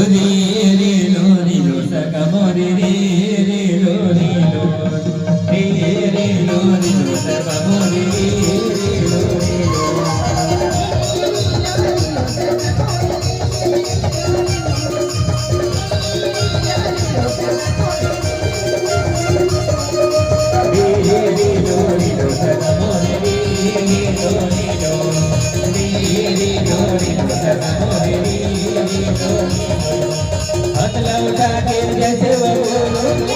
रे रे लो रे लो सगा मोरे रे रे लो रे लो रे रे लो रे लो सगा मोरे रे रे लो रे लो जैसे वो बोलो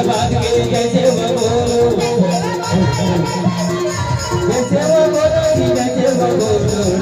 बात के जैसे वो बोलो जैसे वो बोलो जैसे वो बोलो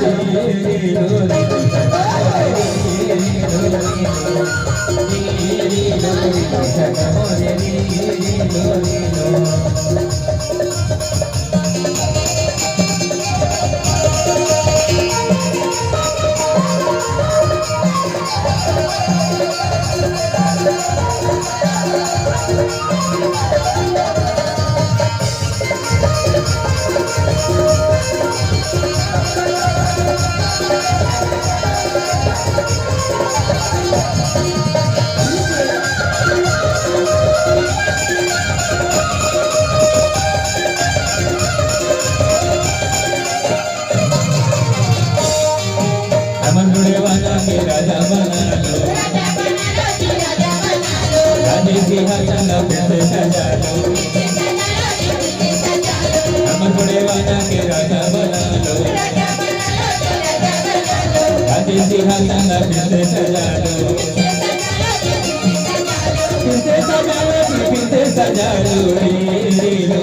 के राजा बना लो राजे सिंहासन पे सजा लो अमर बड़े वाला के राजा बना लो राजे सिंहासन पे सजा लो फिर से सजा लो रे रे लो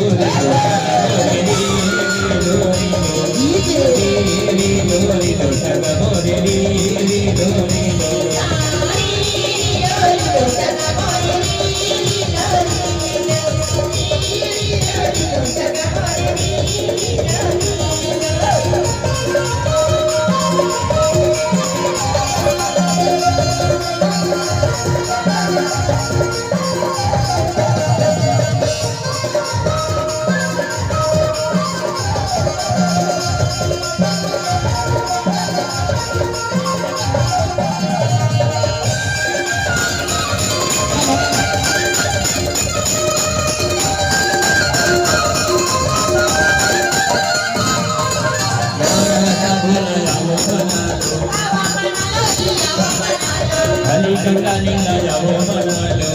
गंगा लीला जाओ मना लो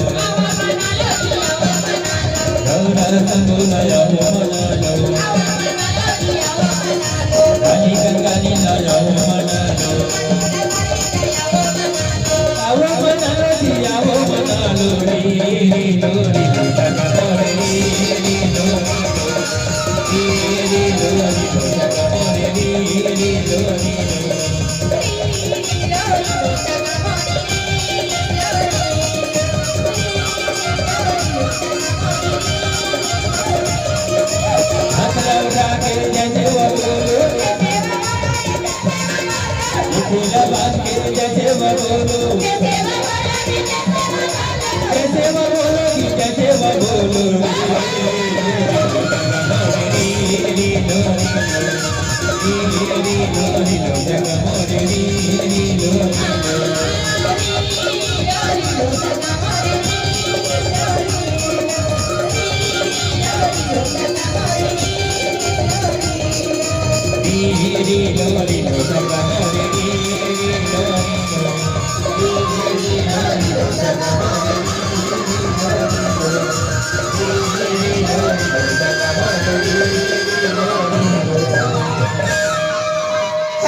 गौरा संगो जाओ मना लो काली गंगा लीला जाओ मना लो आओ मना लो रे रे लो रे लो सगा मोरे रे लो रे लो सगा मोरे रे लो रे लो